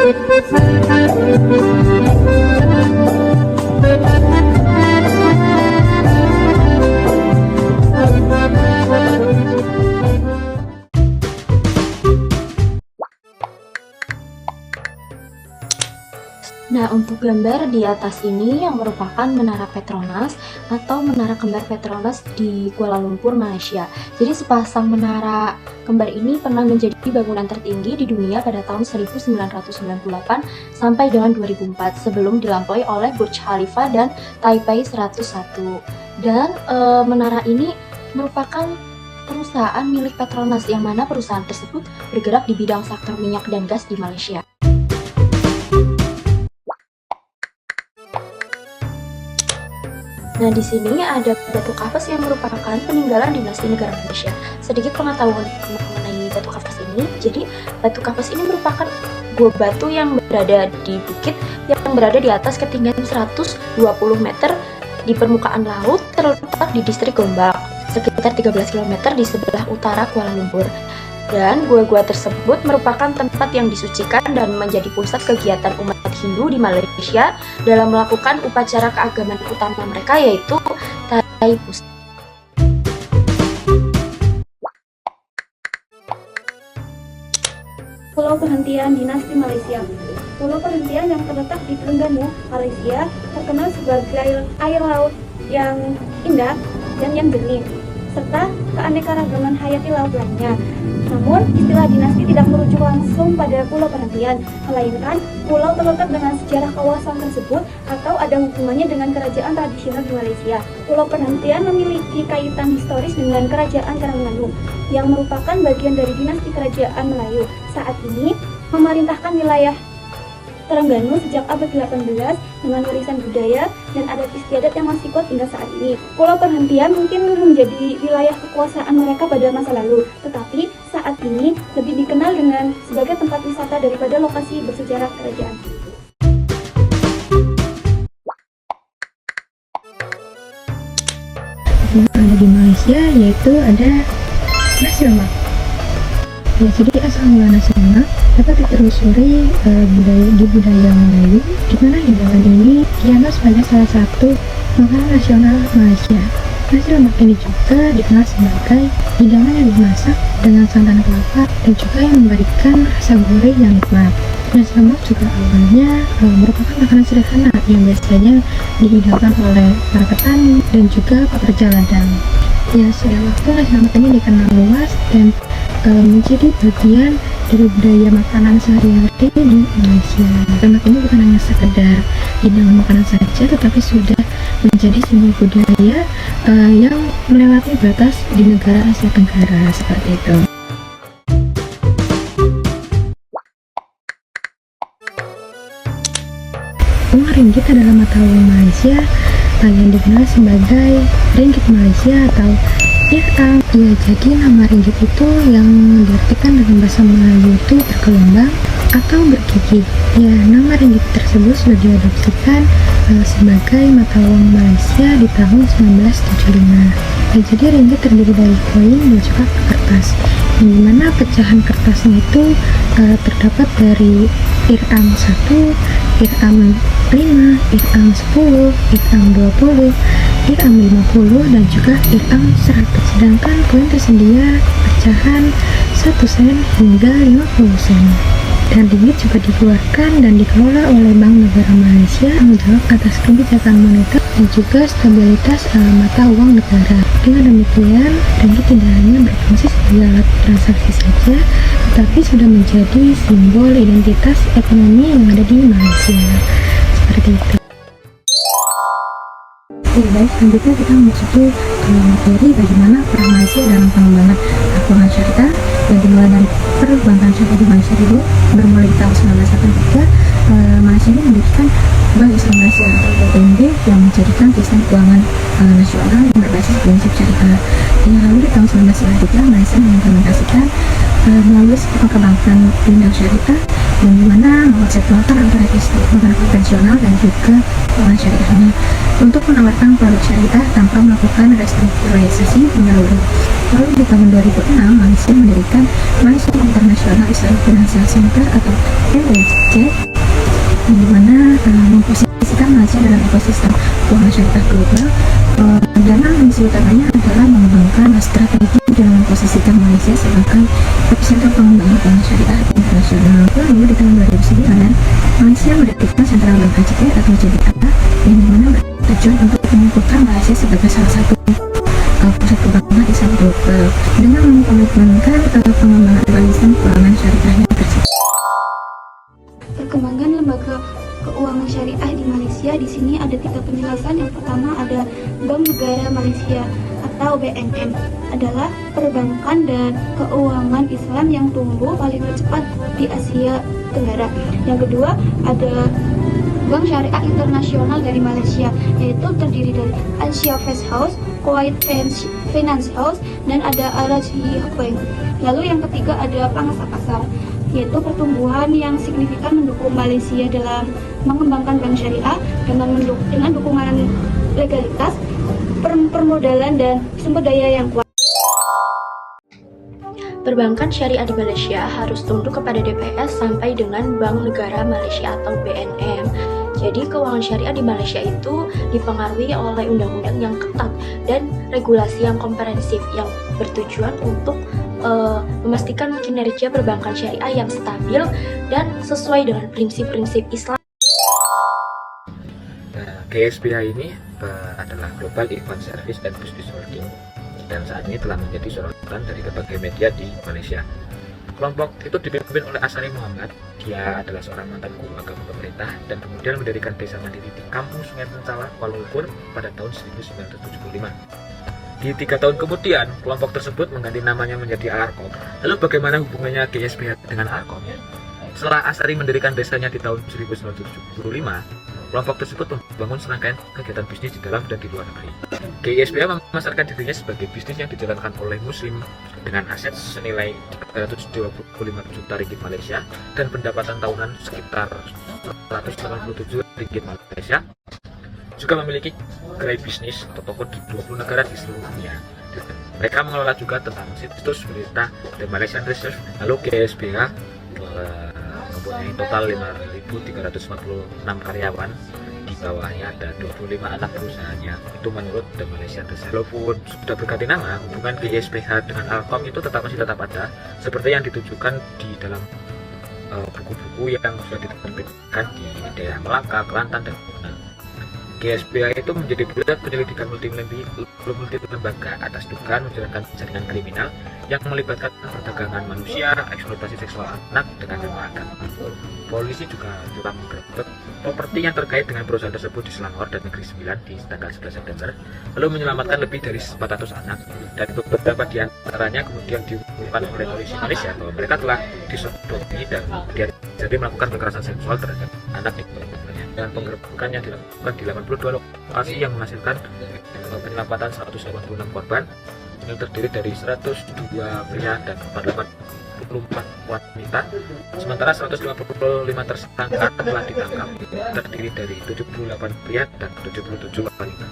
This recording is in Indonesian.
Nah, untuk gambar di atas ini yang merupakan Menara Petronas atau Menara Kembar Petronas di Kuala Lumpur, Malaysia. Jadi sepasang menara kembar ini pernah menjadi bangunan tertinggi di dunia pada tahun 1998 sampai dengan 2004 sebelum dilampaui oleh Burj Khalifa dan Taipei 101. Dan menara ini merupakan perusahaan milik Petronas yang mana perusahaan tersebut bergerak di bidang sektor minyak dan gas di Malaysia. Nah, di sini ada batu kapas yang merupakan peninggalan dinasti negara Malaysia. Sedikit pengetahuan mengenai batu kapas ini. Jadi, batu kapas ini merupakan gua batu yang berada di bukit yang berada di atas ketinggian 120 meter di permukaan laut, terletak di distrik Gombak, sekitar 13 km di sebelah utara Kuala Lumpur. Dan gua-gua tersebut merupakan tempat yang disucikan dan menjadi pusat kegiatan umat Hindu di Malaysia dalam melakukan upacara keagamaan utama mereka, yaitu Thaipusam. Pulau Perhentian Dinasti Malaysia. Pulau perhentian yang terletak di Terengganu, Malaysia, terkenal sebagai air laut yang indah dan yang jernih, serta keanekaragaman hayati laut lainnya. Namun, istilah dinasti tidak merujuk langsung pada Pulau Perhentian, melainkan pulau terletak dengan sejarah kawasan tersebut atau ada hubungannya dengan kerajaan tradisional di Malaysia. Pulau Perhentian memiliki kaitan historis dengan Kerajaan Terengganu, yang merupakan bagian dari dinasti Kerajaan Melayu. Saat ini, memerintahkan wilayah Terengganu sejak abad 18 dengan warisan budaya dan adat istiadat yang masih kuat hingga saat ini. Pulau Perhentian mungkin menjadi wilayah kekuasaan mereka pada masa lalu, tetapi saat ini lebih dikenal dengan sebagai tempat wisata daripada lokasi bersejarah kerajaan. Yang ada di Malaysia yaitu ada nasi lemak. Ya, jadi asal mula nasi lemak dapat ditelusuri budaya Melayu, di mana hidangan ini dianggap sebagai salah satu makanan nasional Malaysia. Nasi lemak ini juga dikenal sebagai hidangan yang dimasak dengan santan kelapa dan juga yang memberikan rasa gurih yang nikmat. Nasi lemak juga awalnya merupakan makanan sederhana yang biasanya dihidangkan oleh para petani dan juga pekerja ladang. Ya, sudah waktu nasi lemak ini dikenal luas dan menjadi bagian dari budaya makanan sehari-hari di Malaysia. Lemak ini bukan hanya sekedar hidangan makanan saja, tetapi sudah menjadi simbol budaya yang melewati batas di negara Asia Tenggara seperti itu. Uang ringgit adalah mata uang Malaysia yang dikenal sebagai ringgit Malaysia atau dirham. Ya, jadi nama ringgit itu yang diartikan dalam bahasa Melayu itu bergelombang atau bergigi. Ya, nama ringgit tersebut sudah diadopsikan sebagai mata uang Malaysia di tahun 1975. Ya, jadi ringgit terdiri dari koin dan juga kertas, yang dimana pecahan kertasnya itu terdapat dari dirham 1, dirham 5, dirham 10, dirham 20, dirham 50, dan juga dirham 100. Sedangkan koin tersedia pecahan 1 sen hingga 50 sen. Dan ringgit juga dikeluarkan dan dikelola oleh Bank Negara Malaysia, tanggung jawab atas kebijakan moneter dan juga stabilitas mata uang negara. Dengan demikian, ringgit tidak hanya berfungsi sebagai alat transaksi saja, tetapi sudah menjadi simbol identitas ekonomi yang ada di Malaysia. Seperti itu. Oke, baik, selanjutnya kita memasuki materi bagaimana peran Malaysia dalam pengembangan keuangan syariah yang dimulai dari perbankan syariah di Malaysia dulu. Bermulai di tahun 1983, Malaysia ini mendirikan Bank Islam Malaysia atau BIMB yang menjadikan sistem keuangan nasional yang berbasis prinsip syariah. Yang lalu di tahun 1993, Malaysia mengimplementasikan melalui sistem perbankan bidang syariah yang dimana mengonsep filter antara bank konvensional dan juga keuangan syariahnya untuk menawarkan produk syariah tanpa melakukan restrukturisasi menyeluruh. Lalu di tahun 2006, Malaysia mendirikan Malaysia International Islamic Financial Center atau MIFC, yang dimana memposisikan Malaysia dalam ekosistem keuangan syariah global. Dan misi utamanya adalah mengembangkan strategi dalam memposisikan Malaysia sebagai epicentrum pengembangan keuangan syariah internasional. Lalu di tahun 2009, Malaysia mendirikan Central Bank AJK atau JBA, yang dimana bertujuan untuk mengukuhkan Malaysia sebagai salah satu pusat keuangan Islam global dengan mengkomitmenkan pengembangan ekosistem keuangan syariahnya tersebut. Perkembangan lembaga keuangan syariah di Malaysia, di sini ada 3 penjelasan. Yang pertama ada Bank Negara Malaysia atau BNM, adalah perbankan dan keuangan Islam yang tumbuh paling cepat di Asia Tenggara. Yang kedua ada Bank Syariah Internasional dari Malaysia, yaitu terdiri dari Asia Fest House, Kuwait Finance House, dan ada Al-Rajhi Bank. Lalu yang ketiga ada pangsa pasar, yaitu pertumbuhan yang signifikan mendukung Malaysia dalam mengembangkan bank syariah dengan dukungan legalitas, permodalan, dan sumber daya yang kuat. Perbankan syariah di Malaysia harus tunduk kepada DPS sampai dengan Bank Negara Malaysia atau BNM. Jadi keuangan syariah di Malaysia itu dipengaruhi oleh undang-undang yang ketat dan regulasi yang komprehensif yang bertujuan untuk memastikan kinerja perbankan syariah yang stabil dan sesuai dengan prinsip-prinsip Islam. GSBA ini adalah Global Event Service and Business Holding, dan saat ini telah menjadi sorotan dari berbagai media di Malaysia. Kelompok itu dipimpin oleh Asari Muhammad. Dia adalah seorang mantan guru agama pemerintah dan kemudian mendirikan desa mandiri di Kampung Sungai Pencala, Kuala Lumpur pada tahun 1975. Di 3 tahun kemudian, kelompok tersebut mengganti namanya menjadi Al-Arqam. Lalu bagaimana hubungannya GSBA dengan Al-Arqam? Setelah Asari mendirikan desanya di tahun 1975, kelompok tersebut membangun serangkaian kegiatan bisnis di dalam dan di luar negeri. GSBA memasarkan dirinya sebagai bisnis yang dijalankan oleh Muslim dengan aset senilai 325 juta ringgit Malaysia dan pendapatan tahunan sekitar 187 ringgit Malaysia. Juga memiliki gerai bisnis atau toko di 20 negara di seluruh dunia. Mereka mengelola juga tentang situs berita The Malaysian Reserve. Lalu GSBA mempunyai total 5.346 karyawan. Di bawahnya ada 25 anak perusahaannya. Itu menurut The Malaysian Reserve. Walaupun sudah berganti nama, hubungan GSBA dengan Al-Arqam itu masih tetap ada, seperti yang ditujukan di dalam buku-buku yang sudah diterbitkan di daerah Melaka, Kelantan, dan GSBA itu menjadi pusat penyelidikan multi-lembaga atas dugaan menjalankan jaringan kriminal yang melibatkan perdagangan manusia, eksploitasi seksual anak dengan nama agama. Polisi juga telah menggerebek properti yang terkait dengan perusahaan tersebut di Selangor dan Negeri Sembilan di tanggal 11 September, lalu menyelamatkan lebih dari 400 anak, dan beberapa di antaranya kemudian diumumkan oleh polisi Malaysia bahwa mereka telah disodomi dan jadi melakukan kekerasan seksual terhadap anak di kelompoknya. Dan penggerebekan yang dilakukan di 82 lokasi yang menghasilkan penyelamatan 186 korban yang terdiri dari 102 pria dan 44 wanita, sementara 155 tersangka telah ditangkap, terdiri dari 78 pria dan 77 wanita.